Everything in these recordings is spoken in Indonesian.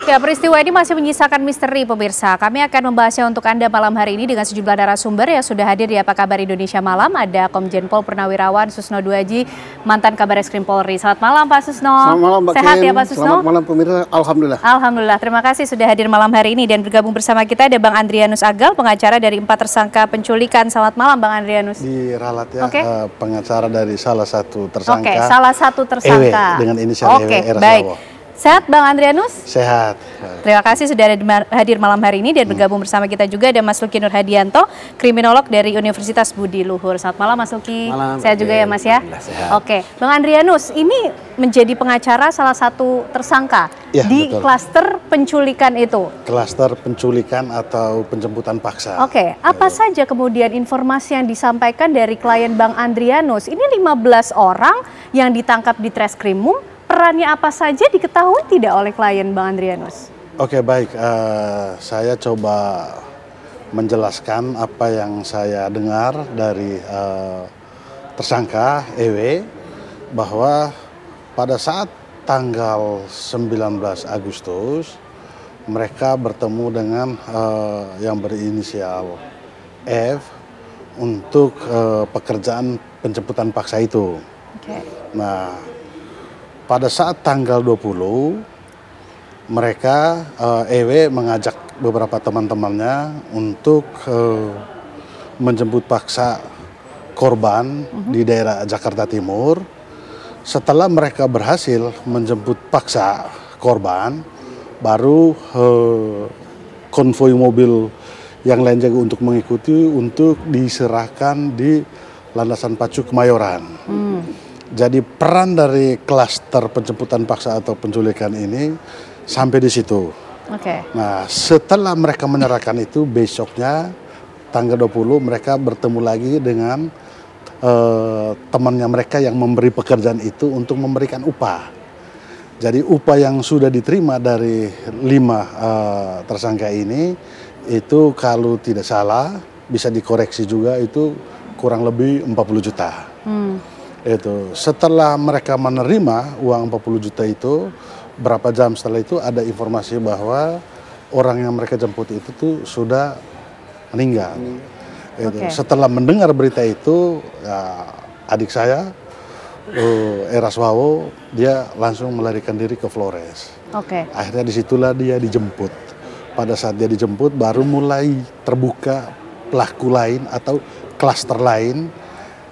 Ya, peristiwa ini masih menyisakan misteri pemirsa. Kami akan membahasnya untuk Anda malam hari ini dengan sejumlah narasumber yang sudah hadir di Apa Kabar Indonesia Malam. Ada Komjen Pol Purnawirawan Susno Duaji, mantan Kabar Eskrim Polri. Selamat malam Pak Susno. Selamat malam Mbak Sehat Ken. ya Pak Susno? Selamat malam pemirsa, Alhamdulillah. Alhamdulillah, terima kasih sudah hadir malam hari ini. Dan bergabung bersama kita ada Bang Andrianus Agal, pengacara dari 4 tersangka penculikan. Selamat malam Bang Andrianus. Diralat ya, pengacara dari salah satu tersangka. Oke, salah satu tersangka. Ewe, dengan inisial Ewe, Era baik. Sawo. Sehat Bang Andrianus? Sehat. Terima kasih sudah hadir malam hari ini dan bergabung bersama kita juga ada Mas Luki Nur Hadianto, kriminolog dari Universitas Budi Luhur. Selamat malam Mas Luki. Malam. Sehat juga ya Mas ya? Sehat. Oke, Bang Andrianus, ini menjadi pengacara salah satu tersangka ya, di betul. klaster penculikan itu. Klaster penculikan atau penjemputan paksa. Oke, apa saja kemudian informasi yang disampaikan dari klien Bang Andrianus? Ini 15 orang yang ditangkap di Treskrimum. Perannya apa saja diketahui tidak oleh klien Bang Andrianus? Oke, baik. Saya coba menjelaskan apa yang saya dengar dari tersangka EW, bahwa pada saat tanggal 19 Agustus mereka bertemu dengan yang berinisial F untuk pekerjaan penjemputan paksa itu. Oke. Nah, pada saat tanggal 20, mereka EW mengajak beberapa teman-temannya untuk menjemput paksa korban di daerah Jakarta Timur. Setelah mereka berhasil menjemput paksa korban, baru konvoi mobil yang lain juga untuk mengikuti untuk diserahkan di landasan pacu Kemayoran. Jadi peran dari klaster penjemputan paksa atau penculikan ini sampai di situ. Oke. Nah, setelah mereka menyerahkan itu, besoknya tanggal 20 mereka bertemu lagi dengan temannya mereka yang memberi pekerjaan itu untuk memberikan upah. Jadi upah yang sudah diterima dari 5 tersangka ini itu kalau tidak salah bisa dikoreksi juga, itu kurang lebih 40 juta. Itu setelah mereka menerima uang 40 juta itu, berapa jam setelah itu ada informasi bahwa orang yang mereka jemput itu tuh sudah meninggal. Setelah mendengar berita itu, ya, adik saya Era Sawo, dia langsung melarikan diri ke Flores. Akhirnya disitulah dia dijemput. Pada saat dia dijemput baru mulai terbuka pelaku lain atau klaster lain,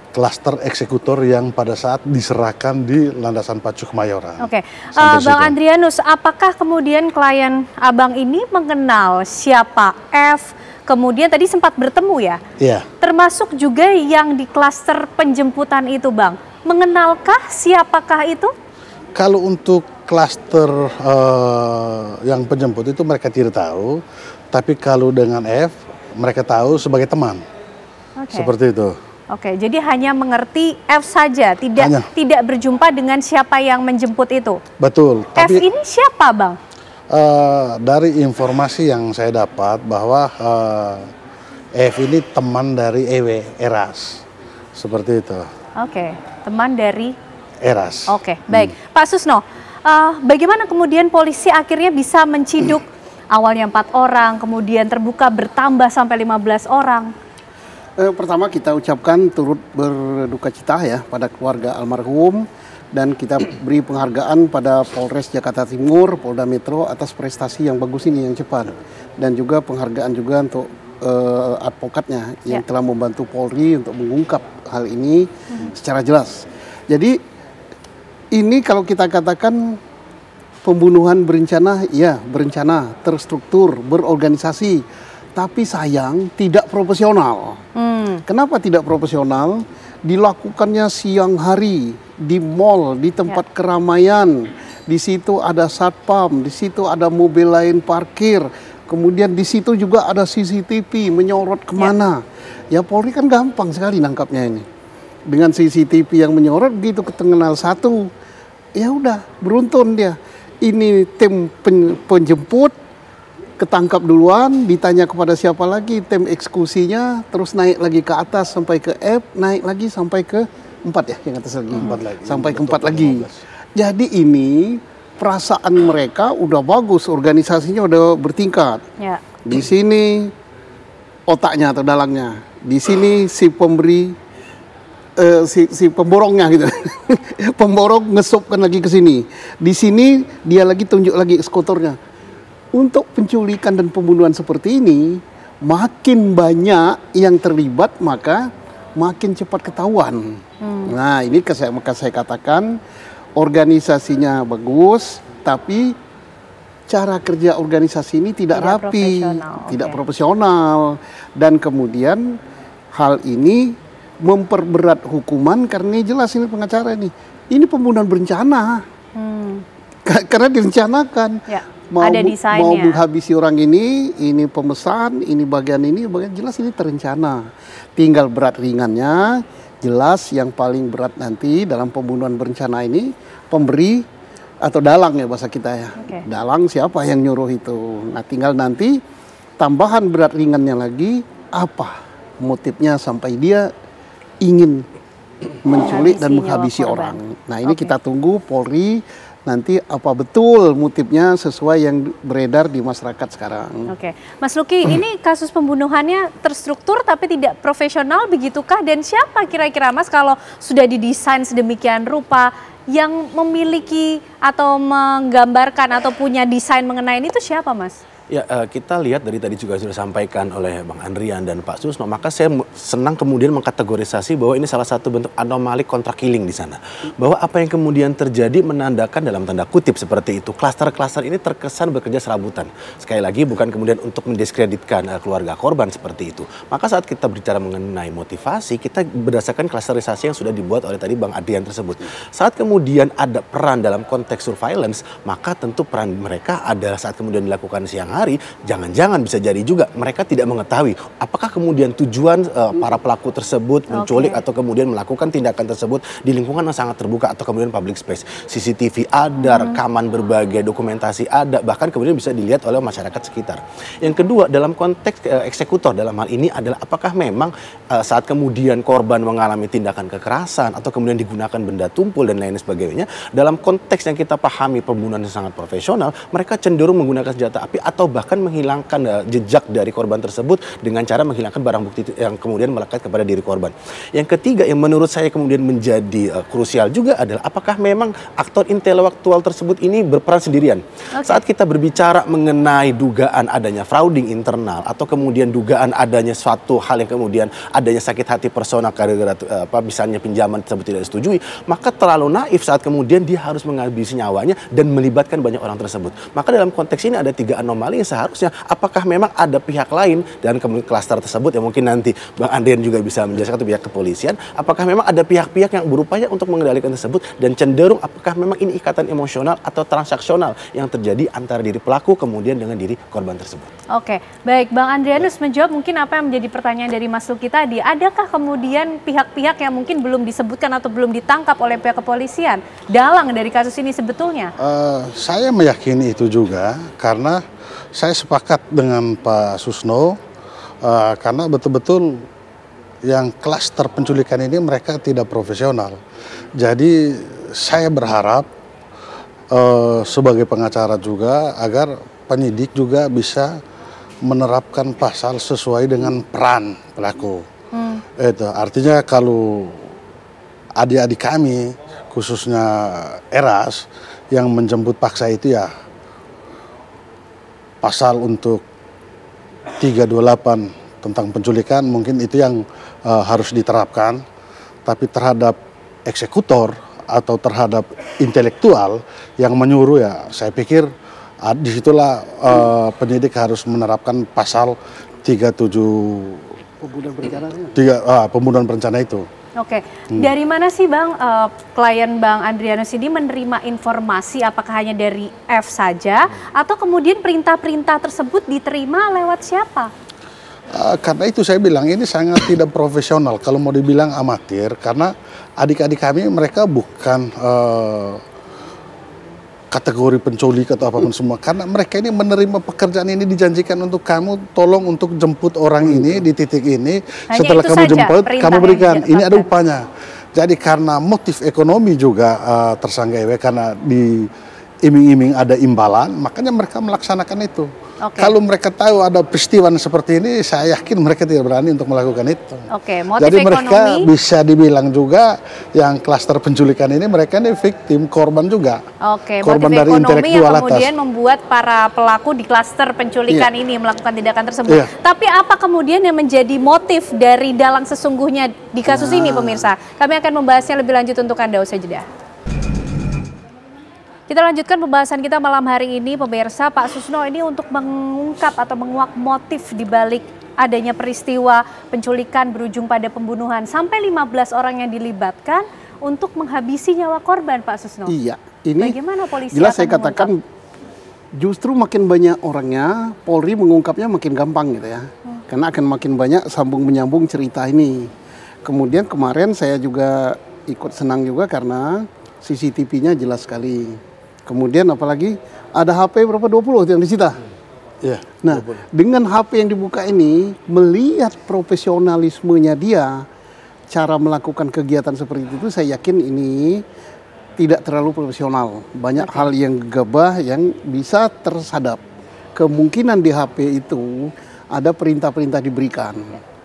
klaster eksekutor yang pada saat diserahkan di landasan pacu Kemayoran. Oke, Bang Andrianus, apakah kemudian klien Abang ini mengenal siapa F? Kemudian tadi sempat bertemu ya? Iya. Termasuk juga yang di klaster penjemputan itu, Bang. Mengenalkah siapakah itu? Kalau untuk klaster yang penjemput itu mereka tidak tahu, tapi kalau dengan F mereka tahu sebagai teman. Seperti itu. Oke, jadi hanya mengerti F saja, tidak berjumpa dengan siapa yang menjemput itu. Betul. F ini siapa, Bang? Dari informasi yang saya dapat bahwa F ini teman dari EW, Eras, seperti itu. Oke, teman dari Eras. Oke, baik. Pak Susno, bagaimana kemudian polisi akhirnya bisa menciduk awalnya 4 orang, kemudian terbuka bertambah sampai 15 orang? Pertama kita ucapkan turut berduka cita ya pada keluarga almarhum, dan kita beri penghargaan pada Polres Jakarta Timur, Polda Metro atas prestasi yang bagus ini, yang cepat, dan juga penghargaan juga untuk advokatnya yang telah membantu Polri untuk mengungkap hal ini secara jelas. Jadi ini kalau kita katakan pembunuhan berencana, ya berencana, terstruktur, berorganisasi, tapi sayang tidak profesional. Kenapa tidak profesional? Dilakukannya siang hari di mall, di tempat keramaian. Di situ ada satpam, di situ ada mobil lain parkir. Kemudian di situ juga ada CCTV menyorot kemana. Ya Polri kan gampang sekali nangkapnya ini. Dengan CCTV yang menyorot, begitu ketengenal satu, ya udah beruntun dia. Ini tim penjemput, ketangkap duluan, ditanya kepada siapa lagi, tim eksekusinya, terus naik lagi ke atas sampai ke F, naik lagi sampai ke 4 ya, yang atas lagi, sampai ke 4 lagi. Jadi ini perasaan mereka udah bagus, organisasinya udah bertingkat. Ya. Di sini otaknya atau dalangnya, di sini si pemberi, si pemborongnya gitu. Pemborong ngesopkan lagi ke sini. Di sini dia lagi tunjuk lagi eksekutornya. Untuk penculikan dan pembunuhan seperti ini, makin banyak yang terlibat, maka makin cepat ketahuan. Nah, ini maka saya katakan organisasinya bagus, tapi cara kerja organisasi ini tidak rapi, tidak profesional, dan kemudian hal ini memperberat hukuman karena jelas ini pengacara ini pembunuhan berencana, karena direncanakan. Ya. Mau Ada desainnya. Mau menghabisi orang ini pemesan, ini bagian jelas ini terencana. Tinggal berat ringannya, jelas yang paling berat nanti dalam pembunuhan berencana ini pemberi atau dalang ya bahasa kita ya. Dalang siapa yang nyuruh itu. Nah, tinggal nanti tambahan berat ringannya lagi apa motifnya sampai dia ingin menculik dan menghabisi orang. Nah, ini kita tunggu Polri nanti apa betul motifnya sesuai yang beredar di masyarakat sekarang. Oke, Mas Luki, ini kasus pembunuhannya terstruktur tapi tidak profesional begitukah? Dan siapa kira-kira Mas kalau sudah didesain sedemikian rupa yang memiliki atau menggambarkan atau punya desain mengenai ini itu siapa Mas? Ya, kita lihat dari tadi juga sudah disampaikan oleh Bang Andrian dan Pak Susno, maka saya senang kemudian mengkategorisasi bahwa ini salah satu bentuk anomali kontrak killing di sana. Bahwa apa yang kemudian terjadi menandakan dalam tanda kutip seperti itu, klaster-klaster ini terkesan bekerja serabutan. Sekali lagi bukan kemudian untuk mendiskreditkan keluarga korban seperti itu. Maka saat kita berbicara mengenai motivasi, kita berdasarkan klasterisasi yang sudah dibuat oleh tadi Bang Andrian tersebut. Saat kemudian ada peran dalam konteks surveillance, maka tentu peran mereka adalah saat kemudian dilakukan siang hari, jangan-jangan bisa jadi juga mereka tidak mengetahui apakah kemudian tujuan para pelaku tersebut menculik atau kemudian melakukan tindakan tersebut di lingkungan yang sangat terbuka atau kemudian public space. CCTV ada, rekaman berbagai dokumentasi ada, bahkan kemudian bisa dilihat oleh masyarakat sekitar. Yang kedua, dalam konteks eksekutor dalam hal ini adalah apakah memang saat kemudian korban mengalami tindakan kekerasan atau kemudian digunakan benda tumpul dan lain sebagainya, dalam konteks yang kita pahami pembunuhan yang sangat profesional, mereka cenderung menggunakan senjata api atau bahkan menghilangkan jejak dari korban tersebut dengan cara menghilangkan barang bukti yang kemudian melekat kepada diri korban. Yang ketiga yang menurut saya kemudian menjadi krusial juga adalah apakah memang aktor intelektual tersebut ini berperan sendirian. Saat kita berbicara mengenai dugaan adanya frauding internal atau kemudian dugaan adanya suatu hal yang kemudian adanya sakit hati personal gara-gara misalnya pinjaman tersebut tidak disetujui, maka terlalu naif saat kemudian dia harus menghabisi nyawanya dan melibatkan banyak orang tersebut. Maka dalam konteks ini ada tiga anomali yang seharusnya apakah memang ada pihak lain dan kemudian klaster tersebut yang mungkin nanti Bang Andrian juga bisa menjelaskan, atau pihak kepolisian, apakah memang ada pihak-pihak yang berupaya untuk mengendalikan tersebut dan cenderung apakah memang ini ikatan emosional atau transaksional yang terjadi antara diri pelaku kemudian dengan diri korban tersebut. Oke, baik Bang Andrianus menjawab mungkin apa yang menjadi pertanyaan dari Mas Luki tadi. Adakah kemudian pihak-pihak yang mungkin belum disebutkan atau belum ditangkap oleh pihak kepolisian dalang dari kasus ini sebetulnya? Saya meyakini itu juga karena saya sepakat dengan Pak Susno karena betul-betul yang klaster penculikan ini mereka tidak profesional. Jadi saya berharap sebagai pengacara juga agar penyidik juga bisa menerapkan pasal sesuai dengan peran pelaku. Itu artinya kalau adik-adik kami khususnya Eras yang menjemput paksa itu ya pasal untuk 328 tentang penculikan mungkin itu yang harus diterapkan, tapi terhadap eksekutor atau terhadap intelektual yang menyuruh ya saya pikir disitulah penyidik harus menerapkan pasal 37 pembunuhan berencana itu. Oke, dari mana sih Bang klien Bang Andrianus ini menerima informasi, apakah hanya dari F saja atau kemudian perintah-perintah tersebut diterima lewat siapa? Karena itu saya bilang ini sangat tidak profesional kalau mau dibilang amatir, karena adik-adik kami mereka bukan kategori penculik atau apapun semua, karena mereka ini menerima pekerjaan ini dijanjikan untuk kamu tolong untuk jemput orang ini di titik ini. Hanya setelah kamu jemput kamu berikan ini ada upahnya. Jadi karena motif ekonomi juga tersangka EW karena iming-iming ada imbalan, makanya mereka melaksanakan itu. Kalau mereka tahu ada peristiwa seperti ini, saya yakin mereka tidak berani untuk melakukan itu. Motif Jadi mereka ekonomi, bisa dibilang juga yang klaster penculikan ini mereka ini victim, korban juga. motif Korban dari ekonomi intelektual yang atas. kemudian membuat para pelaku di klaster penculikan ini melakukan tindakan tersebut. Tapi apa kemudian yang menjadi motif dari dalang sesungguhnya di kasus ini, pemirsa? Kami akan membahasnya lebih lanjut untuk Anda usai jeda. Kita lanjutkan pembahasan kita malam hari ini, pemirsa. Pak Susno, ini untuk mengungkap atau menguak motif di balik adanya peristiwa penculikan berujung pada pembunuhan. Sampai 15 orang yang dilibatkan untuk menghabisi nyawa korban, Pak Susno. Iya, ini bagaimana polisi jelas akan saya katakan justru makin banyak orangnya, Polri mengungkapnya makin gampang gitu ya. Karena akan makin banyak sambung menyambung cerita ini. Kemudian kemarin saya juga ikut senang juga karena CCTV-nya jelas sekali. Kemudian apalagi ada HP berapa 20 yang disita. Nah, 20. Dengan HP yang dibuka ini, melihat profesionalismenya dia, cara melakukan kegiatan seperti itu, saya yakin ini tidak terlalu profesional. Banyak hal yang gegabah yang bisa tersadap. Kemungkinan di HP itu ada perintah-perintah diberikan.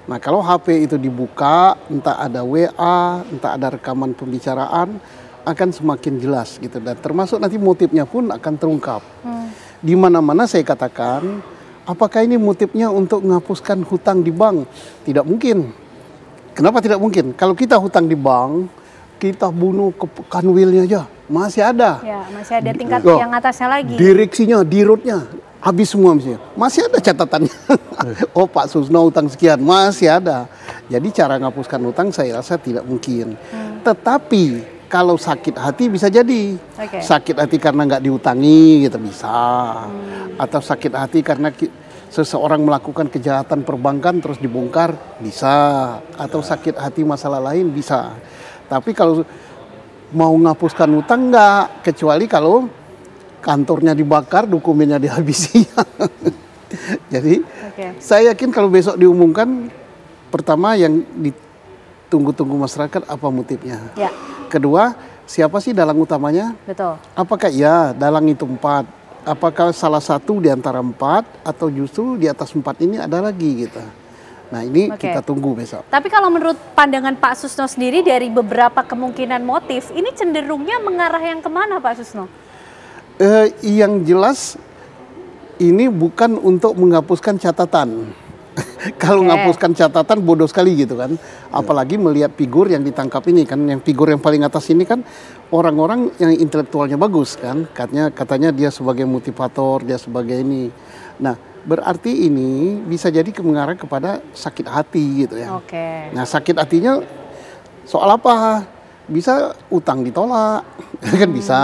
Nah, kalau HP itu dibuka, entah ada WA, entah ada rekaman pembicaraan, akan semakin jelas gitu, dan termasuk nanti motifnya pun akan terungkap. Di mana-mana saya katakan, apakah ini motifnya untuk menghapuskan hutang di bank? Tidak mungkin. Kenapa tidak mungkin? Kalau kita hutang di bank, kita bunuh ke kanwilnya aja, masih ada. Ya, masih ada tingkat yang atasnya lagi. Direksinya, dirutnya, habis semua misalnya. Masih ada catatannya. Oh, Pak Susno hutang sekian, masih ada. Jadi cara menghapuskan hutang saya rasa tidak mungkin. Tetapi kalau sakit hati bisa jadi. Sakit hati karena nggak diutangi gitu bisa. Atau sakit hati karena seseorang melakukan kejahatan perbankan terus dibongkar bisa. Atau sakit hati masalah lain bisa. Tapi kalau mau menghapuskan hutang nggak. Kecuali kalau kantornya dibakar, dokumennya dihabisi. Jadi saya yakin kalau besok diumumkan, pertama yang ditunggu-tunggu masyarakat apa motifnya. Kedua, siapa sih dalang utamanya? Betul. Apakah dalang itu 4? Apakah salah satu di antara 4 atau justru di atas 4 ini ada lagi gitu. Nah, ini kita tunggu besok. Tapi kalau menurut pandangan Pak Susno sendiri dari beberapa kemungkinan motif, ini cenderungnya mengarah yang kemana, Pak Susno? Yang jelas ini bukan untuk menghapuskan catatan. Kalau menghapuskan catatan bodoh sekali gitu kan. Apalagi melihat figur yang ditangkap ini kan. Yang figur yang paling atas ini kan orang-orang yang intelektualnya bagus kan. Katanya dia sebagai motivator, dia sebagai ini. Nah, berarti ini bisa jadi mengarah kepada sakit hati gitu ya. Nah, sakit hatinya soal apa? Bisa utang ditolak, kan bisa.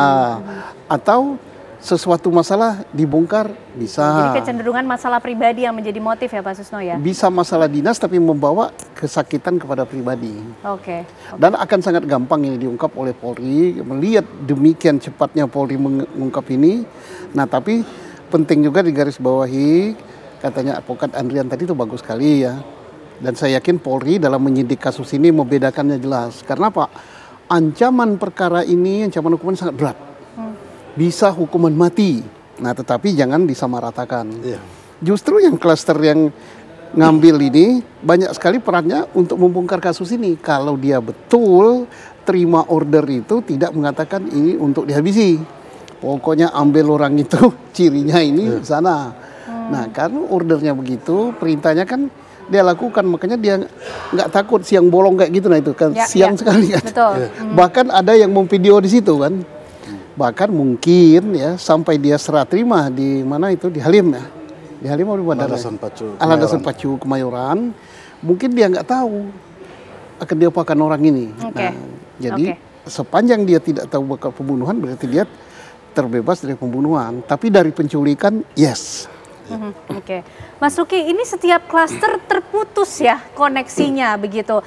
Atau sesuatu masalah dibongkar bisa. Jadi kecenderungan masalah pribadi yang menjadi motif ya, Pak Susno ya? Bisa masalah dinas tapi membawa kesakitan kepada pribadi. Dan akan sangat gampang ini diungkap oleh Polri. Melihat demikian cepatnya Polri mengungkap ini. Nah, tapi penting juga digarisbawahi, katanya advokat Andrian tadi itu bagus sekali ya. Dan saya yakin Polri dalam menyidik kasus ini membedakannya jelas. Karena apa? Ancaman perkara ini, ancaman hukuman sangat berat. Bisa hukuman mati. Nah, tetapi jangan disamaratakan. Justru yang klaster yang ngambil ini banyak sekali perannya untuk membongkar kasus ini. Kalau dia betul terima order itu tidak mengatakan ini untuk dihabisi. Pokoknya ambil orang itu, cirinya ini di sana. Nah, karena ordernya begitu, perintahnya kan dia lakukan, makanya dia nggak takut siang bolong kayak gitu. Nah, itu kan siang sekali kan. Bahkan ada yang memvideo di situ kan. Bahkan mungkin ya sampai dia serah terima di mana itu di Halim ya, di Halim atau di Bandara Landasan Pacu Kemayoran, mungkin dia nggak tahu akan diapakan orang ini. Nah, jadi sepanjang dia tidak tahu bakal pembunuhan berarti dia terbebas dari pembunuhan, tapi dari penculikan yes. Mas Luki, ini setiap klaster terputus ya koneksinya begitu.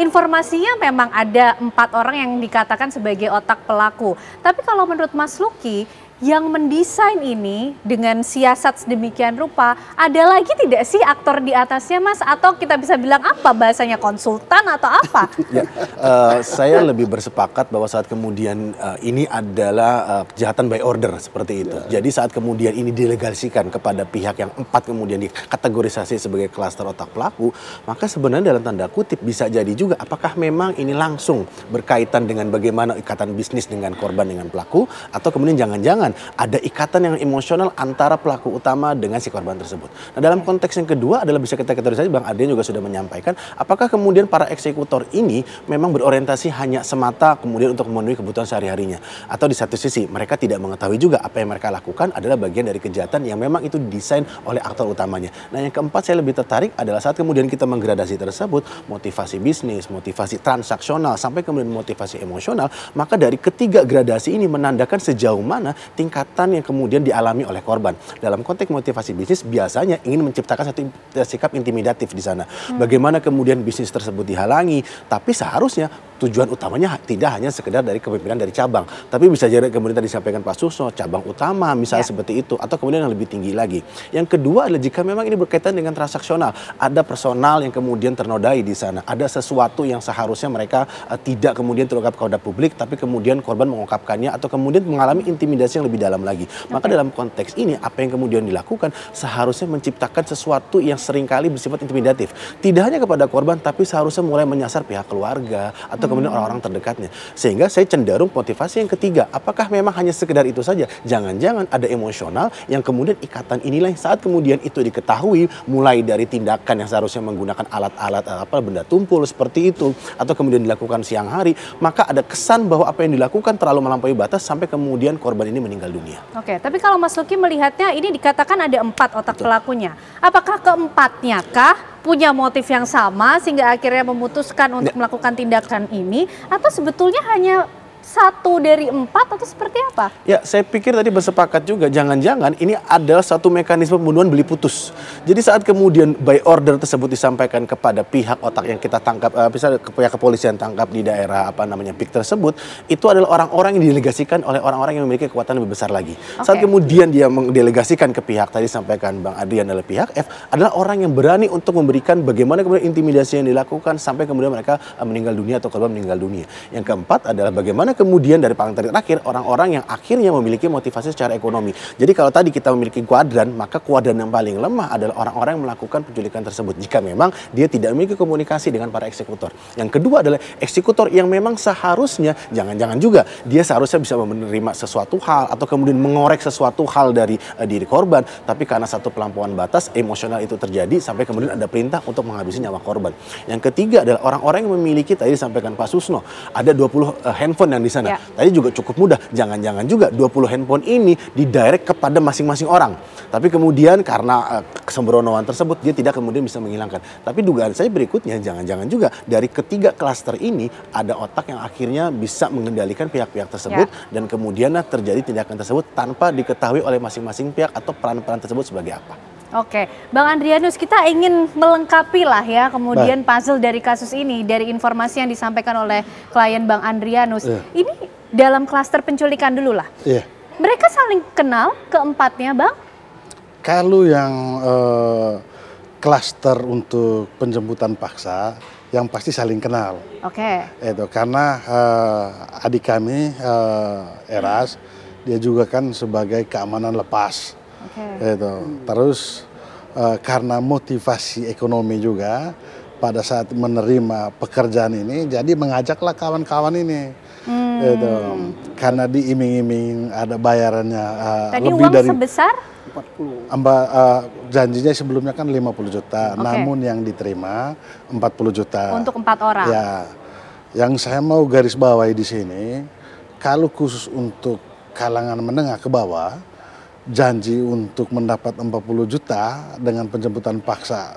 Informasinya memang ada 4 orang yang dikatakan sebagai otak pelaku. Tapi kalau menurut Mas Luki, yang mendesain ini dengan siasat sedemikian rupa, ada lagi tidak sih aktor di atasnya, Mas? Atau kita bisa bilang apa bahasanya, konsultan atau apa? Ya, saya lebih bersepakat bahwa saat kemudian ini adalah kejahatan by order seperti itu. Jadi saat kemudian ini dilegasikan kepada pihak yang 4 kemudian dikategorisasi sebagai klaster otak pelaku, maka sebenarnya dalam tanda kutip bisa jadi juga apakah memang ini langsung berkaitan dengan bagaimana ikatan bisnis dengan korban dengan pelaku, atau kemudian jangan-jangan ada ikatan yang emosional antara pelaku utama dengan si korban tersebut. Nah, dalam konteks yang kedua adalah bisa kita kategorisasi, Bang Adrian juga sudah menyampaikan, apakah kemudian para eksekutor ini memang berorientasi hanya semata kemudian untuk memenuhi kebutuhan sehari-harinya, atau di satu sisi mereka tidak mengetahui juga apa yang mereka lakukan adalah bagian dari kejahatan yang memang itu didesain oleh aktor utamanya. Nah, yang keempat saya lebih tertarik adalah saat kemudian kita menggradasi tersebut, motivasi bisnis, motivasi transaksional, sampai kemudian motivasi emosional, maka dari ketiga gradasi ini menandakan sejauh mana tingkatan yang kemudian dialami oleh korban. Dalam konteks motivasi bisnis biasanya ingin menciptakan satu sikap intimidatif di sana. Bagaimana kemudian bisnis tersebut dihalangi, tapi seharusnya tujuan utamanya tidak hanya sekedar dari kepemimpinan dari cabang, tapi bisa jadi kemudian tadi disampaikan Pak Susno, cabang utama misalnya seperti itu, atau kemudian yang lebih tinggi lagi. Yang kedua adalah jika memang ini berkaitan dengan transaksional, ada personal yang kemudian ternodai di sana, ada sesuatu yang seharusnya mereka tidak kemudian terungkap kepada publik, tapi kemudian korban mengungkapkannya atau kemudian mengalami intimidasi yang lebih dalam lagi. Maka dalam konteks ini apa yang kemudian dilakukan seharusnya menciptakan sesuatu yang seringkali bersifat intimidatif, tidak hanya kepada korban, tapi seharusnya mulai menyasar pihak keluarga atau kemudian orang-orang terdekatnya. Sehingga saya cenderung motivasi yang ketiga, apakah memang hanya sekedar itu saja? Jangan-jangan ada emosional yang kemudian ikatan inilah yang saat kemudian itu diketahui, mulai dari tindakan yang seharusnya menggunakan alat-alat benda tumpul seperti itu, atau kemudian dilakukan siang hari, maka ada kesan bahwa apa yang dilakukan terlalu melampaui batas sampai kemudian korban ini meninggal dunia. Oke, tapi kalau Mas Luki melihatnya ini dikatakan ada 4 otak pelakunya. Apakah keempatnya kah punya motif yang sama sehingga akhirnya memutuskan untuk melakukan tindakan ini, atau sebetulnya hanya 1 dari 4 atau seperti apa? Ya, saya pikir tadi bersepakat juga, jangan-jangan ini adalah satu mekanisme pembunuhan beli putus. Jadi saat kemudian by order tersebut disampaikan kepada pihak otak yang kita tangkap, misalnya ke pihak kepolisian tangkap di daerah PIK tersebut, itu adalah orang-orang yang didelegasikan oleh orang-orang yang memiliki kekuatan lebih besar lagi. Saat kemudian dia mendelegasikan ke pihak, tadi sampaikan Bang Adrian adalah pihak F, adalah orang yang berani untuk memberikan bagaimana kemudian intimidasi yang dilakukan sampai kemudian mereka meninggal dunia atau korban meninggal dunia. Yang keempat adalah bagaimana kemudian dari paling terakhir orang-orang yang akhirnya memiliki motivasi secara ekonomi. Jadi kalau tadi kita memiliki kuadran, maka kuadran yang paling lemah adalah orang-orang yang melakukan penculikan tersebut jika memang dia tidak memiliki komunikasi dengan para eksekutor. Yang kedua adalah eksekutor yang memang seharusnya, jangan-jangan juga dia seharusnya bisa menerima sesuatu hal atau kemudian mengorek sesuatu hal dari diri korban, tapi karena satu pelampauan batas emosional itu terjadi sampai kemudian ada perintah untuk menghabisi nyawa korban. Yang ketiga adalah orang-orang yang memiliki, tadi disampaikan Pak Susno, ada 20 handphone yang di sana. Tadi juga cukup mudah, jangan-jangan juga 20 handphone ini didirect kepada masing-masing orang. Tapi kemudian karena kesembronoan tersebut dia tidak kemudian bisa menghilangkan. Tapi dugaan saya berikutnya, jangan-jangan juga dari ketiga klaster ini ada otak yang akhirnya bisa mengendalikan pihak-pihak tersebut dan kemudian terjadi tindakan tersebut tanpa diketahui oleh masing-masing pihak atau peran-peran tersebut sebagai apa. Oke, Bang Adrianus, kita ingin melengkapi lah ya kemudian puzzle dari kasus ini, dari informasi yang disampaikan oleh klien Bang Adrianus. Ini dalam klaster penculikan dulu lah. Mereka saling kenal keempatnya, Bang? Kalau yang klaster untuk penjemputan paksa, yang pasti saling kenal. Itu karena adik kami Eras, dia juga kan sebagai keamanan lepas. Itu. Terus karena motivasi ekonomi juga pada saat menerima pekerjaan ini, jadi mengajaklah kawan-kawan ini. Itu. Karena diiming-iming ada bayarannya lebih dari sebesar 40. Janjinya sebelumnya kan 50 juta, namun yang diterima 40 juta. Untuk 4 orang. Ya. Yang saya mau garis bawahi di sini, kalau khusus untuk kalangan menengah ke bawah, janji untuk mendapat 40 juta dengan penjemputan paksa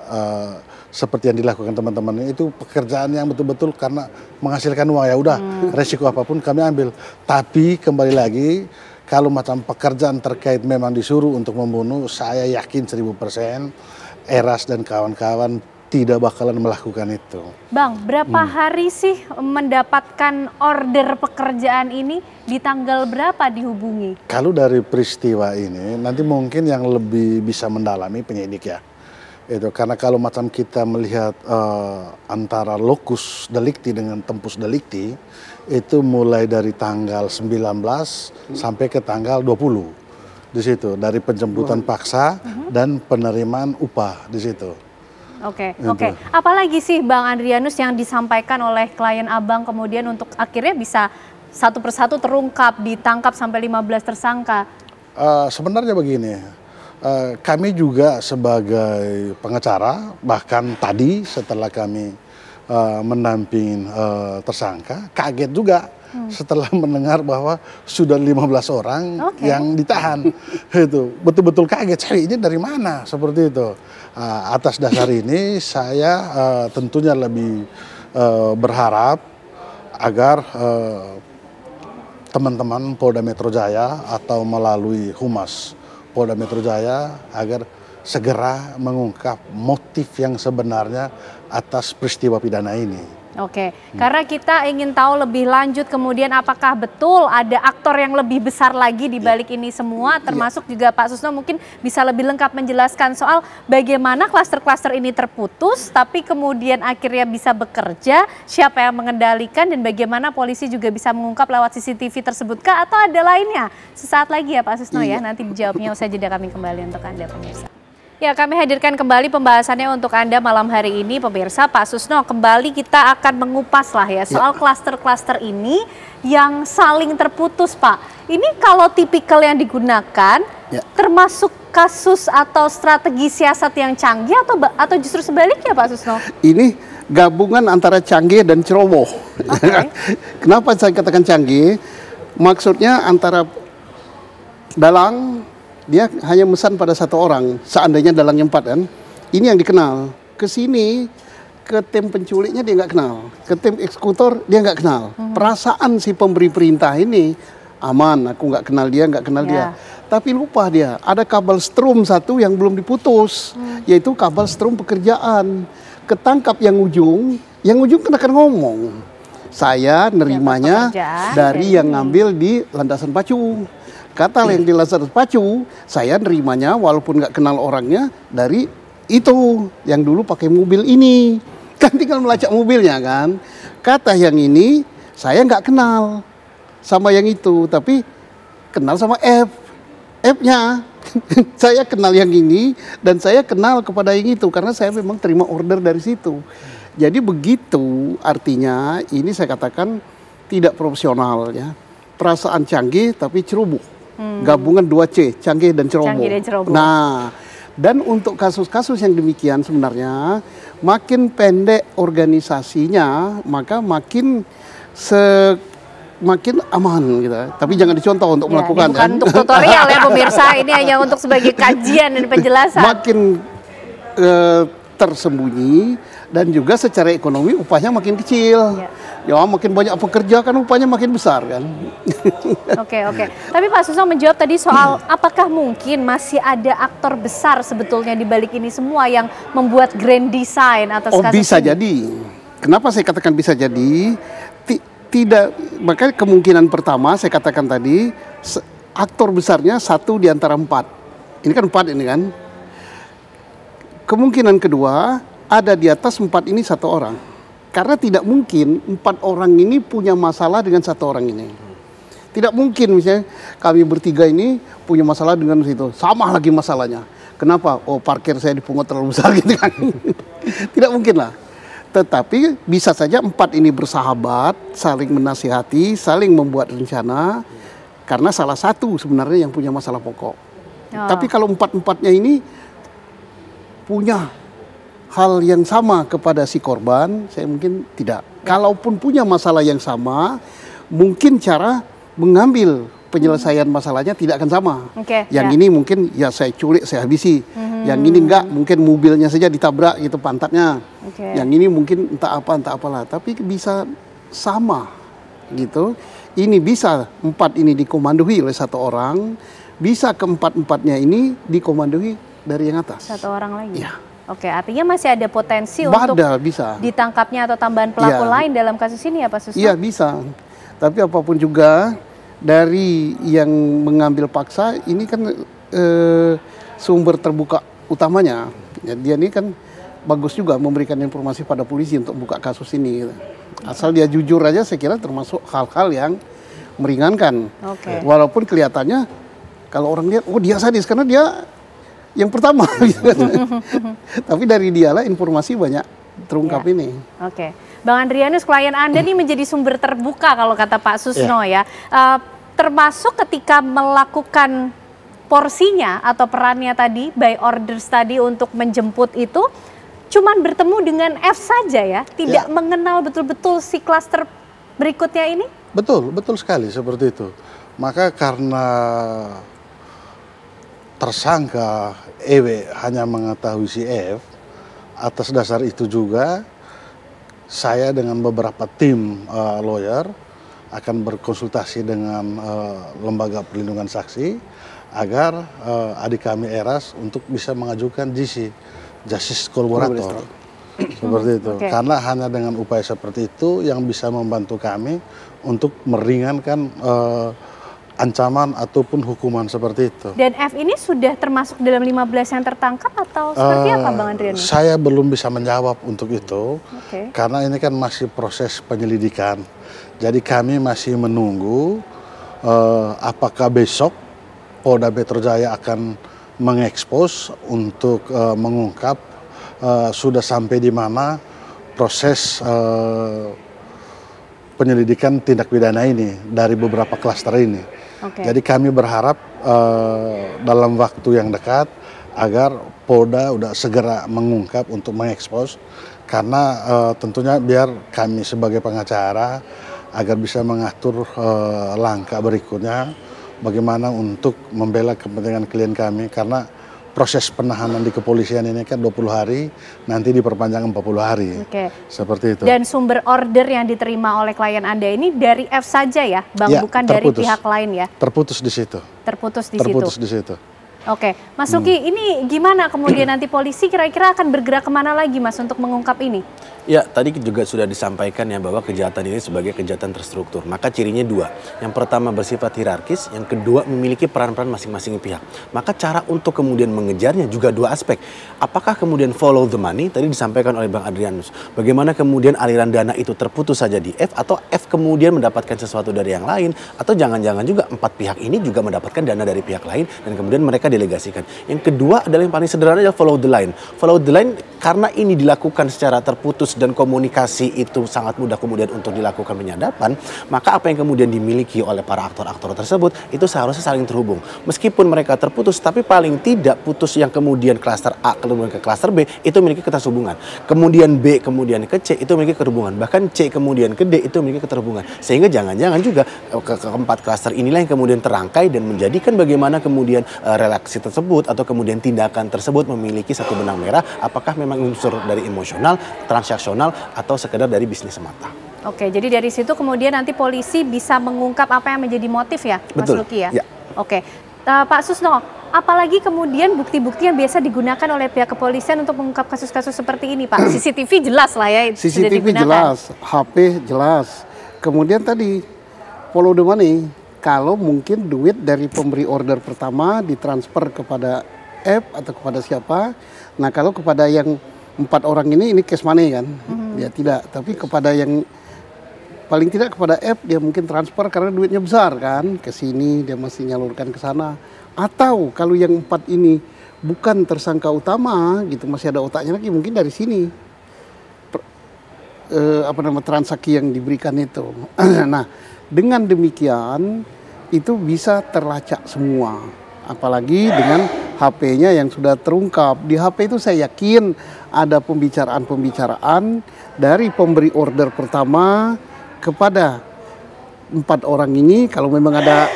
seperti yang dilakukan teman-teman itu pekerjaan yang betul-betul karena menghasilkan uang, ya udah resiko apapun kami ambil. Tapi kembali lagi kalau macam pekerjaan terkait memang disuruh untuk membunuh, saya yakin 1000% Eras dan kawan-kawan tidak bakalan melakukan itu. Bang, berapa hari sih mendapatkan order pekerjaan ini? Di tanggal berapa dihubungi? Kalau dari peristiwa ini, nanti mungkin yang lebih bisa mendalami penyidik ya. Itu karena kalau macam kita melihat antara locus delicti dengan tempus delicti, itu mulai dari tanggal 19 sampai ke tanggal 20. Di situ, dari penjemputan paksa dan penerimaan upah di situ. Oke. Apalagi sih Bang Andrianus yang disampaikan oleh klien Abang kemudian untuk akhirnya bisa satu persatu terungkap, ditangkap sampai 15 tersangka? Sebenarnya begini, kami juga sebagai pengacara, bahkan tadi setelah kami mendampingin tersangka, kaget juga setelah mendengar bahwa sudah 15 orang yang ditahan. Itu betul-betul kaget, saya ini dari mana seperti itu. Atas dasar ini saya tentunya lebih berharap agar teman-teman Polda Metro Jaya atau melalui Humas Polda Metro Jaya agar segera mengungkap motif yang sebenarnya atas peristiwa pidana ini. Oke, karena kita ingin tahu lebih lanjut kemudian apakah betul ada aktor yang lebih besar lagi di balik ini semua, termasuk juga Pak Susno mungkin bisa lebih lengkap menjelaskan soal bagaimana klaster-klaster ini terputus, tapi kemudian akhirnya bisa bekerja, siapa yang mengendalikan dan bagaimana polisi juga bisa mengungkap lewat CCTV tersebutkah atau ada lainnya? Sesaat lagi ya Pak Susno ya, nanti dijawabnya usai jeda kami kembali untuk Anda pemirsa. Ya, kami hadirkan kembali pembahasannya untuk Anda malam hari ini, pemirsa. Pak Susno, kembali kita akan mengupas lah ya soal klaster-klaster ini yang saling terputus, Pak. Ini kalau tipikal yang digunakan, termasuk kasus atau strategi siasat yang canggih atau justru sebaliknya, Pak Susno? Ini gabungan antara canggih dan ceroboh. Kenapa saya katakan canggih? Maksudnya antara dalang, dia hanya mesan pada satu orang, seandainya dalangnya 4 kan. Ini yang dikenal. Ke sini, ke tim penculiknya dia nggak kenal. Ke tim eksekutor dia nggak kenal. Perasaan si pemberi perintah ini, aman, aku nggak kenal dia. Tapi lupa dia, ada kabel strum satu yang belum diputus, yaitu kabel strum pekerjaan. Ketangkap yang ujung kan akan ngomong. Saya nerimanya dari yang ngambil di landasan pacu. Kata yang di landasan pacu, saya nerimanya walaupun nggak kenal orangnya dari itu yang dulu pakai mobil ini. Kan tinggal melacak mobilnya kan. Kata yang ini saya nggak kenal sama yang itu, tapi kenal sama F-nya. Saya kenal yang ini dan saya kenal kepada yang itu karena saya memang terima order dari situ. Jadi begitu artinya ini saya katakan tidak profesional ya. Perasaan canggih tapi ceroboh. Gabungan 2C, canggih dan ceroboh. Nah, dan untuk kasus-kasus yang demikian sebenarnya makin pendek organisasinya, maka makin aman gitu. Tapi jangan dicontoh untuk melakukan. Bukan untuk tutorial ya pemirsa, ini hanya untuk sebagai kajian dan penjelasan. Makin tersembunyi dan juga secara ekonomi upahnya makin kecil. Ya makin banyak pekerja kan upahnya makin besar kan. Oke. Tapi Pak Susno menjawab tadi soal apakah mungkin masih ada aktor besar sebetulnya di balik ini semua yang membuat grand design atas kasus ini? Bisa jadi. Kenapa saya katakan bisa jadi? Tidak, maka kemungkinan pertama saya katakan tadi aktor besarnya 1 di antara 4. Ini kan 4 ini kan. Kemungkinan kedua ada di atas 4 ini 1 orang. Karena tidak mungkin 4 orang ini punya masalah dengan 1 orang ini. Tidak mungkin misalnya kami bertiga ini punya masalah dengan situ. Sama lagi masalahnya. Kenapa? Oh parkir saya dipungut terlalu besar gitu kan. Tidak mungkin lah. Tetapi bisa saja 4 ini bersahabat, saling menasihati, saling membuat rencana. Karena salah satu sebenarnya yang punya masalah pokok. Tapi kalau 4-4-nya ini punya hal yang sama kepada si korban, saya mungkin tidak. Kalaupun punya masalah yang sama, mungkin cara mengambil penyelesaian masalahnya tidak akan sama. Yang ini mungkin ya saya culik, saya habisi. Yang ini enggak, mungkin mobilnya saja ditabrak gitu pantatnya. Yang ini mungkin entah apalah. Tapi bisa sama gitu. Ini bisa 4 ini dikomandoi oleh 1 orang, bisa ke 4-4-nya ini dikomandoi dari yang atas. 1 orang lagi. Ya. Oke, artinya masih ada potensi untuk bisa ditangkapnya atau tambahan pelaku lain dalam kasus ini ya Pak Susno? Iya bisa, tapi apapun juga dari yang mengambil paksa ini kan sumber terbuka utamanya. Ya, dia ini kan bagus juga memberikan informasi pada polisi untuk buka kasus ini. Asal dia jujur aja saya kira termasuk hal-hal yang meringankan. Walaupun kelihatannya kalau orang lihat, oh dia sadis karena dia yang pertama. Tapi dari dialah informasi banyak terungkap ini. Oke. Bang Andrianus, klien Anda ini menjadi sumber terbuka kalau kata Pak Susno ya. Termasuk ketika melakukan porsinya atau perannya tadi, by orders tadi untuk menjemput itu, cuman bertemu dengan F saja ya? Tidak mengenal betul-betul si klaster berikutnya ini? Betul, betul sekali seperti itu. Maka karena tersangka EW hanya mengetahui si F, atas dasar itu juga saya dengan beberapa tim lawyer akan berkonsultasi dengan lembaga perlindungan saksi agar adik kami Eras untuk bisa mengajukan GC, Justice Collaborator. Seperti itu. Karena hanya dengan upaya seperti itu yang bisa membantu kami untuk meringankan ancaman ataupun hukuman seperti itu. Dan F ini sudah termasuk dalam 15 yang tertangkap atau seperti apa Bang Andrianus? Saya belum bisa menjawab untuk itu, karena ini kan masih proses penyelidikan. Jadi kami masih menunggu apakah besok Polda Metro Jaya akan mengekspos untuk mengungkap sudah sampai di mana proses penyelidikan tindak pidana ini dari beberapa klaster ini. Jadi kami berharap dalam waktu yang dekat agar Polda udah segera mengungkap untuk mengekspos, karena tentunya biar kami sebagai pengacara agar bisa mengatur langkah berikutnya bagaimana untuk membela kepentingan klien kami, karena proses penahanan di kepolisian ini kan 20 hari, nanti diperpanjang 40 hari. Seperti itu. Dan sumber order yang diterima oleh klien Anda ini dari F saja ya, Bang, bukan dari pihak lain ya? Terputus di situ. Terputus di situ. Oke, Mas Luki, ini gimana kemudian nanti polisi kira-kira akan bergerak kemana lagi Mas untuk mengungkap ini? Ya, tadi juga sudah disampaikan ya bahwa kejahatan ini sebagai kejahatan terstruktur. Maka cirinya dua. Yang pertama bersifat hierarkis, yang kedua memiliki peran-peran masing-masing pihak. Maka cara untuk kemudian mengejarnya juga dua aspek. Apakah kemudian follow the money, tadi disampaikan oleh Bang Adrianus. Bagaimana kemudian aliran dana itu terputus saja di F, atau F kemudian mendapatkan sesuatu dari yang lain, atau jangan-jangan juga empat pihak ini juga mendapatkan dana dari pihak lain dan kemudian mereka delegasikan. Yang kedua adalah yang paling sederhana adalah follow the line. Follow the line karena ini dilakukan secara terputus dan komunikasi itu sangat mudah kemudian untuk dilakukan penyadapan, maka apa yang kemudian dimiliki oleh para aktor-aktor tersebut itu seharusnya saling terhubung. Meskipun mereka terputus, tapi paling tidak putus yang kemudian klaster A kemudian ke klaster B itu memiliki keterhubungan. Kemudian B kemudian ke C itu memiliki keterhubungan. Bahkan C kemudian ke D itu memiliki keterhubungan. Sehingga jangan-jangan juga keempat klaster inilah yang kemudian terangkai dan menjadikan bagaimana kemudian relasi tersebut atau kemudian tindakan tersebut memiliki satu benang merah, apakah memang unsur dari emosional, transaksional, atau sekedar dari bisnis semata. Oke, jadi dari situ kemudian nanti polisi bisa mengungkap apa yang menjadi motif ya, Mas Luki ya? Oke, Pak Susno, apalagi kemudian bukti-bukti yang biasa digunakan oleh pihak kepolisian untuk mengungkap kasus-kasus seperti ini, Pak? CCTV jelas lah ya, CCTV jelas, HP jelas. Kemudian tadi follow the money, kalau mungkin duit dari pemberi order pertama ditransfer kepada F atau kepada siapa. Nah kalau kepada yang 4 orang ini cash money kan, ya tidak. Tapi kepada yang paling tidak kepada F dia mungkin transfer karena duitnya besar kan, ke sini dia masih nyalurkan ke sana. Atau kalau yang 4 ini bukan tersangka utama gitu, masih ada otaknya lagi, mungkin dari sini transaksi yang diberikan itu. Nah dengan demikian itu bisa terlacak semua, apalagi dengan HP-nya yang sudah terungkap. Di HP itu saya yakin ada pembicaraan-pembicaraan dari pemberi order pertama kepada 4 orang ini. Kalau memang ada,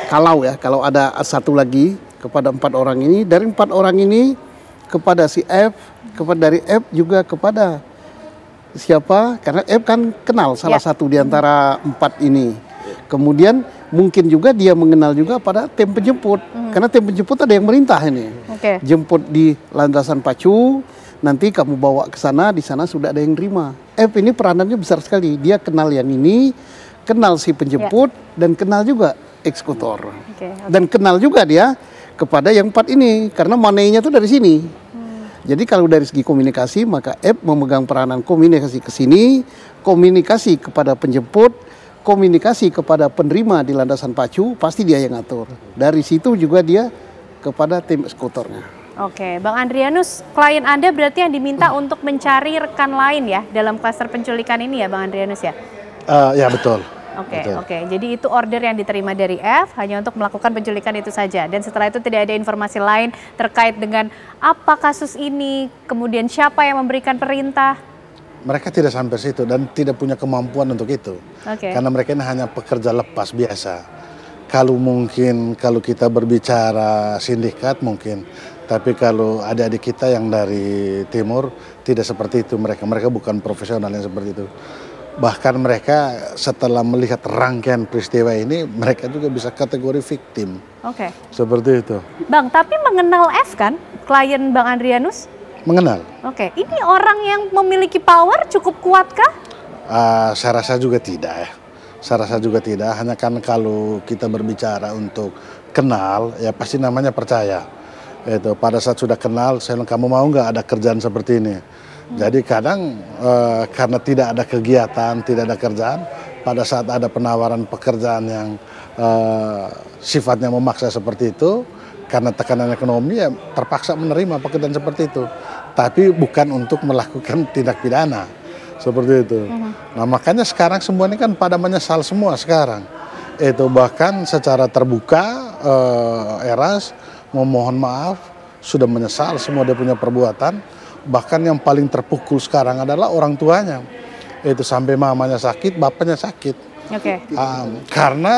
kalau ada satu lagi kepada 4 orang ini, dari 4 orang ini kepada si F, dari F juga kepada siapa? Karena F kan kenal salah satu di antara 4 ini. Kemudian mungkin juga dia mengenal juga pada tim penjemput, karena tim penjemput ada yang merintah ini. Jemput di landasan pacu, nanti kamu bawa ke sana, di sana sudah ada yang terima. F ini peranannya besar sekali. Dia kenal yang ini, kenal si penjemput, dan kenal juga eksekutor. Dan kenal juga dia kepada yang 4 ini, karena money-nya tuh dari sini. Jadi kalau dari segi komunikasi, maka F memegang peranan komunikasi ke sini, komunikasi kepada penjemput, komunikasi kepada penerima di landasan pacu, pasti dia yang atur. Dari situ juga dia kepada tim eksekutornya. Oke, Bang Andrianus, klien Anda berarti yang diminta untuk mencari rekan lain ya dalam klaster penculikan ini ya, Bang Andrianus ya? Ya betul. Oke. Jadi itu order yang diterima dari F hanya untuk melakukan penculikan itu saja. Dan setelah itu tidak ada informasi lain terkait dengan apa kasus ini, kemudian siapa yang memberikan perintah. Mereka tidak sampai situ dan tidak punya kemampuan untuk itu. Karena mereka ini hanya pekerja lepas biasa. Kalau kita berbicara sindikat mungkin. Tapi kalau adik-adik kita yang dari timur tidak seperti itu mereka. Mereka bukan profesional yang seperti itu. Bahkan mereka setelah melihat rangkaian peristiwa ini, mereka juga bisa kategori victim. Seperti itu. Bang, tapi mengenal F kan, klien Bang Andrianus? Mengenal. Ini orang yang memiliki power cukup kuatkah? Saya rasa juga tidak ya. Saya rasa juga tidak, hanya kan kalau kita berbicara untuk kenal, ya pasti namanya percaya. Itu pada saat sudah kenal, saya bilang kamu mau nggak ada kerjaan seperti ini? Jadi kadang karena tidak ada kegiatan, tidak ada kerjaan, pada saat ada penawaran pekerjaan yang sifatnya memaksa seperti itu, karena tekanan ekonomi ya terpaksa menerima pekerjaan seperti itu. Tapi bukan untuk melakukan tindak pidana. Seperti itu. Nah makanya sekarang semua ini kan pada menyesal semua sekarang. Itu bahkan secara terbuka Eras memohon maaf, sudah menyesal semua dia punya perbuatan. Bahkan yang paling terpukul sekarang adalah orang tuanya. Itu sampai mamanya sakit, bapaknya sakit. Karena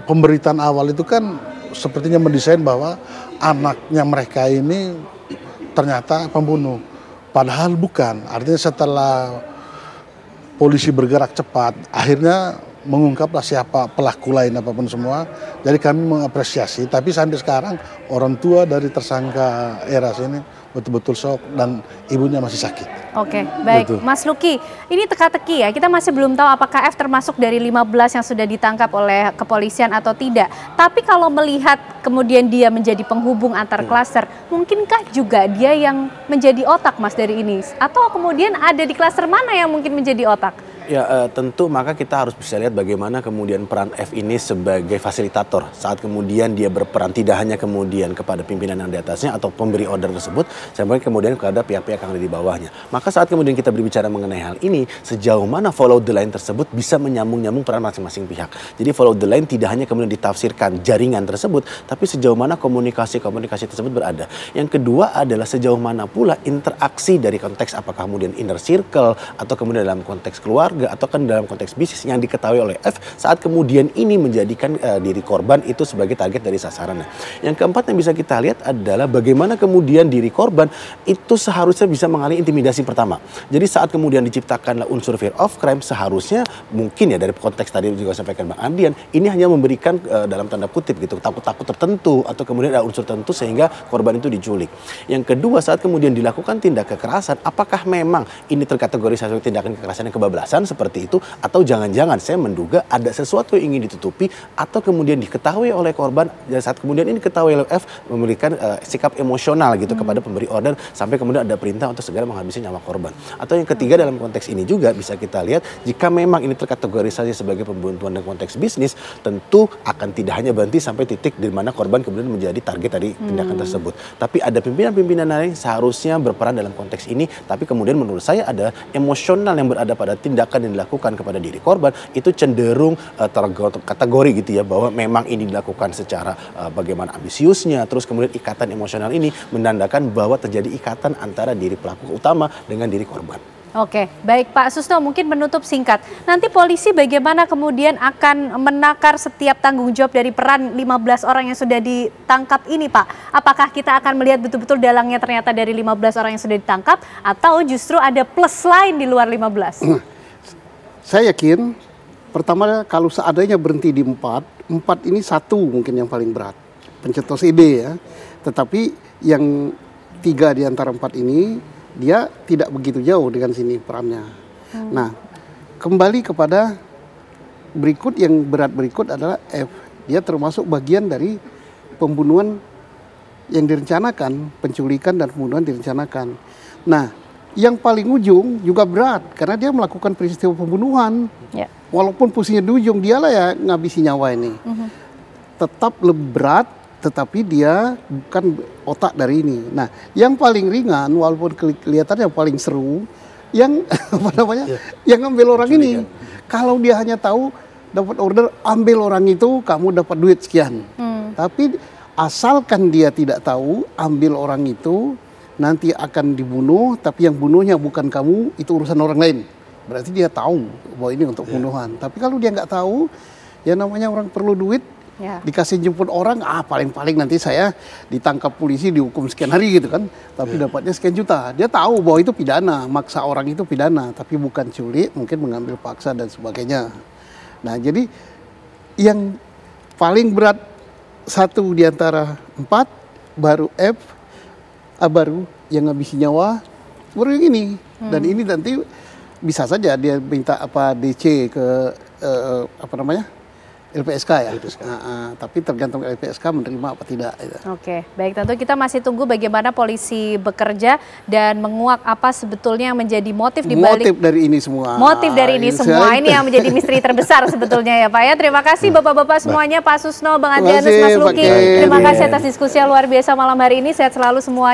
pemberitaan awal itu kan sepertinya mendesain bahwa anaknya mereka ini ternyata pembunuh. Padahal bukan. Artinya setelah polisi bergerak cepat, akhirnya mengungkaplah siapa pelaku lain apapun semua. Jadi kami mengapresiasi. Tapi sampai sekarang orang tua dari tersangka Eras ini betul-betul shock dan ibunya masih sakit. Baik. Betul. Mas Luki, ini teka-teki ya, kita masih belum tahu apakah F termasuk dari 15 yang sudah ditangkap oleh kepolisian atau tidak. Tapi kalau melihat kemudian dia menjadi penghubung antar klaster, mungkinkah juga dia yang menjadi otak Mas dari ini? Atau kemudian ada di klaster mana yang mungkin menjadi otak? Ya tentu maka kita harus bisa lihat bagaimana kemudian peran F ini sebagai fasilitator saat kemudian dia berperan tidak hanya kemudian kepada pimpinan yang di atasnya atau pemberi order tersebut, sampai kemudian kepada pihak-pihak yang ada di bawahnya. Maka saat kemudian kita berbicara mengenai hal ini, sejauh mana follow the line tersebut bisa menyambung-nyambung peran masing-masing pihak. Jadi follow the line tidak hanya kemudian ditafsirkan jaringan tersebut, tapi sejauh mana komunikasi tersebut berada. Yang kedua adalah sejauh mana pula interaksi dari konteks apakah kemudian inner circle atau kemudian dalam konteks keluarga atau kan dalam konteks bisnis yang diketahui oleh F saat kemudian ini menjadikan diri korban itu sebagai target dari sasarannya. Yang keempat yang bisa kita lihat adalah bagaimana kemudian diri korban itu seharusnya bisa mengalami intimidasi pertama. Jadi saat kemudian diciptakanlah unsur fear of crime, seharusnya mungkin ya dari konteks tadi juga sampaikan Bang Andrian, ini hanya memberikan dalam tanda kutip gitu takut-takut tertentu atau kemudian ada unsur tertentu sehingga korban itu diculik. Yang kedua, saat kemudian dilakukan tindak kekerasan, apakah memang ini terkategorisasi sebagai tindakan kekerasan yang kebablasan seperti itu, atau jangan-jangan saya menduga ada sesuatu yang ingin ditutupi atau kemudian diketahui oleh korban dan saat kemudian ini diketahui oleh F memberikan sikap emosional gitu kepada pemberi order sampai kemudian ada perintah untuk segera menghabisi nyawa korban. Atau yang ketiga dalam konteks ini juga bisa kita lihat jika memang ini terkategorisasi sebagai pembunuhan dalam konteks bisnis, tentu akan tidak hanya berhenti sampai titik di mana korban kemudian menjadi target dari tindakan tersebut. Tapi ada pimpinan-pimpinan lain seharusnya berperan dalam konteks ini, tapi kemudian menurut saya ada emosional yang berada pada tindakan yang dilakukan kepada diri korban itu cenderung terkategori gitu ya, bahwa memang ini dilakukan secara bagaimana ambisiusnya, terus kemudian ikatan emosional ini menandakan bahwa terjadi ikatan antara diri pelaku utama dengan diri korban. Baik Pak Susno, mungkin menutup singkat. Nanti polisi bagaimana kemudian akan menakar setiap tanggung jawab dari peran 15 orang yang sudah ditangkap ini Pak? Apakah kita akan melihat betul-betul dalangnya ternyata dari 15 orang yang sudah ditangkap atau justru ada plus lain di luar 15? Saya yakin pertama kalau seadanya berhenti di 4 ini satu mungkin yang paling berat. Pencetus ide ya. Tetapi yang 3 di antara 4 ini dia tidak begitu jauh dengan sini perannya. Nah, kembali kepada berikut, yang berat berikut adalah F. Dia termasuk bagian dari pembunuhan yang direncanakan, penculikan dan pembunuhan direncanakan. Nah, yang paling ujung juga berat karena dia melakukan peristiwa pembunuhan. Ya. Walaupun posisinya di ujung, dialah ya ngabisi nyawa ini. Tetap lebih berat, tetapi dia bukan otak dari ini. Nah, yang paling ringan walaupun kelihatannya paling seru, yang apa namanya, yang ambil orang ini. Kalau dia hanya tahu dapat order ambil orang itu, kamu dapat duit sekian. Tapi asalkan dia tidak tahu ambil orang itu nanti akan dibunuh, tapi yang bunuhnya bukan kamu, itu urusan orang lain. Berarti dia tahu bahwa ini untuk pembunuhan. Tapi kalau dia nggak tahu, ya namanya orang perlu duit, dikasih jemput orang, paling-paling nanti saya ditangkap polisi, dihukum sekian hari gitu kan. Tapi dapatnya sekian juta. Dia tahu bahwa itu pidana, maksa orang itu pidana, tapi bukan culik, mungkin mengambil paksa dan sebagainya. Nah, jadi yang paling berat satu di antara 4, baru F, baru yang ngabisi nyawa, baru yang ini. Dan ini nanti bisa saja dia minta DC ke apa namanya, LPSK ya. Tapi tergantung LPSK menerima apa tidak. Oke, baik, tentu kita masih tunggu bagaimana polisi bekerja dan menguak apa sebetulnya yang menjadi motif dibalik motif dari ini semua. Motif dari ini semua ini yang menjadi misteri terbesar sebetulnya ya Pak ya. Terima kasih Bapak-bapak semuanya, Pak Susno, Bang Adrianus, Mas Luki. Terima kasih atas diskusi yang luar biasa malam hari ini. Sehat selalu semuanya.